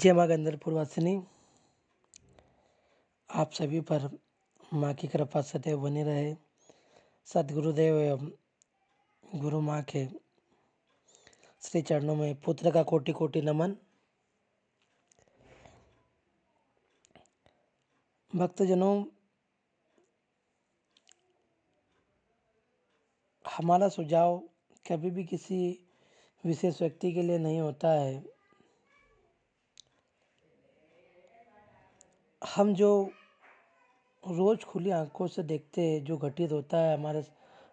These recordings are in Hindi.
जय माँ गंदरपुर वासिनी। आप सभी पर माँ की कृपा सदैव बनी रहे। सदगुरुदेव एवं गुरु माँ के श्री चरणों में पुत्र का कोटि कोटि नमन। भक्तजनों, हमारा सुझाव कभी भी किसी विशेष व्यक्ति के लिए नहीं होता है। हम जो रोज खुली आंखों से देखते हैं, जो घटित होता है हमारे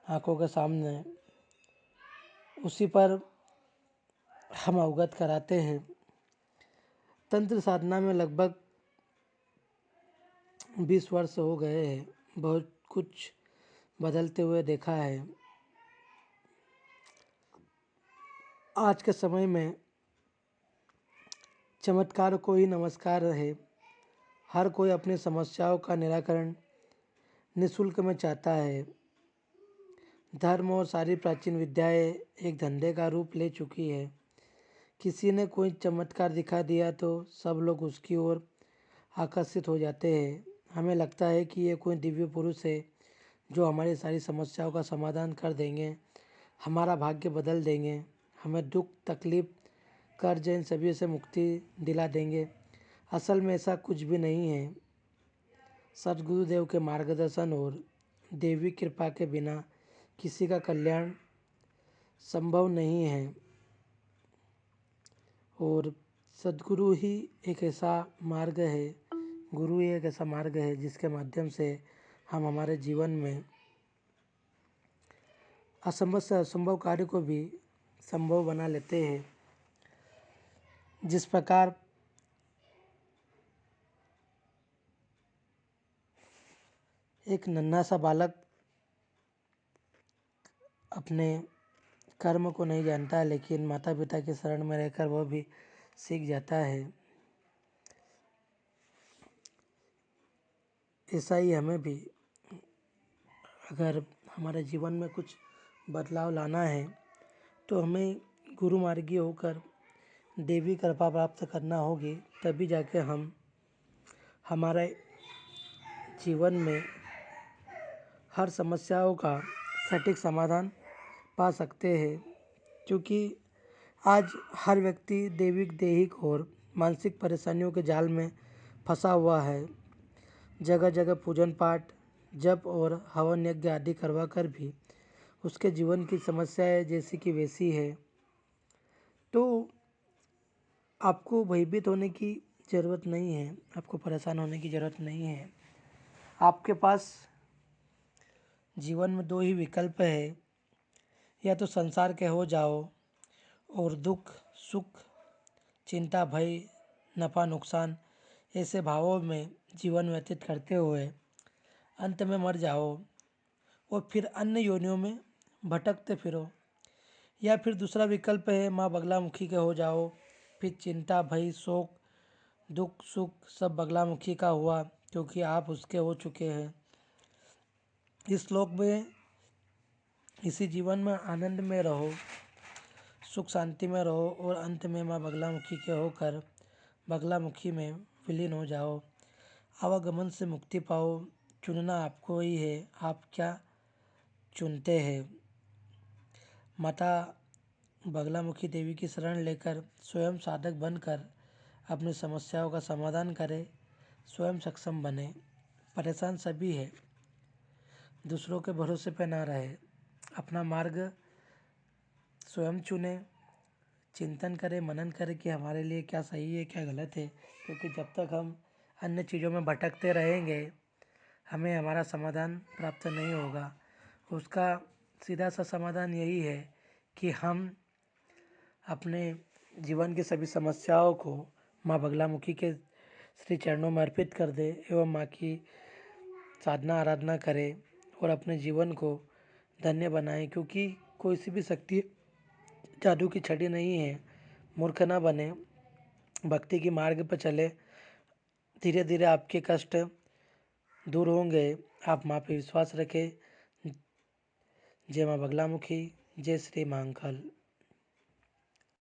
आंखों के सामने, उसी पर हम अवगत कराते हैं। तंत्र साधना में लगभग 20 वर्ष हो गए हैं। बहुत कुछ बदलते हुए देखा है। आज के समय में चमत्कार को ही नमस्कार है। हर कोई अपनी समस्याओं का निराकरण निःशुल्क में चाहता है। धर्म और सारी प्राचीन विद्याएं एक धंधे का रूप ले चुकी है। किसी ने कोई चमत्कार दिखा दिया तो सब लोग उसकी ओर आकर्षित हो जाते हैं। हमें लगता है कि ये कोई दिव्य पुरुष है जो हमारी सारी समस्याओं का समाधान कर देंगे, हमारा भाग्य बदल देंगे, हमें दुख तकलीफ कर्ज इन सभी से मुक्ति दिला देंगे। असल में ऐसा कुछ भी नहीं है। सदगुरुदेव के मार्गदर्शन और देवी कृपा के बिना किसी का कल्याण संभव नहीं है। और सदगुरु ही एक ऐसा मार्ग है, गुरु ही एक ऐसा मार्ग है जिसके माध्यम से हम हमारे जीवन में असंभव से असंभव कार्य को भी संभव बना लेते हैं। जिस प्रकार एक नन्हा सा बालक अपने कर्म को नहीं जानता है, लेकिन माता पिता के शरण में रहकर वह भी सीख जाता है, ऐसा ही हमें भी अगर हमारे जीवन में कुछ बदलाव लाना है तो हमें गुरु मार्गी होकर देवी कृपा प्राप्त करना होगी। तभी जाके हम हमारे जीवन में हर समस्याओं का सटीक समाधान पा सकते हैं। क्योंकि आज हर व्यक्ति दैविक दैहिक और मानसिक परेशानियों के जाल में फंसा हुआ है। जगह जगह पूजन पाठ जप और हवन यज्ञ आदि करवा कर भी उसके जीवन की समस्याएं जैसी कि वैसी है। तो आपको भयभीत होने की ज़रूरत नहीं है, आपको परेशान होने की ज़रूरत नहीं है। आपके पास जीवन में 2 ही विकल्प है, या तो संसार के हो जाओ और दुख सुख चिंता भय नफ़ा नुकसान ऐसे भावों में जीवन व्यतीत करते हुए अंत में मर जाओ और फिर अन्य योनियों में भटकते फिरो। या फिर दूसरा विकल्प है माँ बगलामुखी के हो जाओ, फिर चिंता भय शोक दुख सुख सब बगलामुखी का हुआ, क्योंकि आप उसके हो चुके हैं। इस श्लोक में इसी जीवन में आनंद में रहो, सुख शांति में रहो और अंत में माँ बगलामुखी के होकर बगलामुखी में विलीन हो जाओ। आवागमन से मुक्ति पाओ। चुनना आपको ही है, आप क्या चुनते हैं। माता बगलामुखी देवी की शरण लेकर स्वयं साधक बनकर अपनी समस्याओं का समाधान करें, स्वयं सक्षम बने। परेशान सभी है, दूसरों के भरोसे पे ना रहे, अपना मार्ग स्वयं चुने, चिंतन करें मनन करें कि हमारे लिए क्या सही है क्या गलत है। क्योंकि जब तक हम अन्य चीज़ों में भटकते रहेंगे हमें हमारा समाधान प्राप्त नहीं होगा। उसका सीधा सा समाधान यही है कि हम अपने जीवन की सभी समस्याओं को माँ बगलामुखी के श्री चरणों में अर्पित कर दे एवं माँ की साधना आराधना करें और अपने जीवन को धन्य बनाएं। क्योंकि कोई सी भी शक्ति जादू की छड़ी नहीं है। मूर्ख ना बने, भक्ति की मार्ग पर चले, धीरे धीरे आपके कष्ट दूर होंगे। आप माँ पे विश्वास रखें। जय माँ बगलामुखी, जय श्री महाकाल।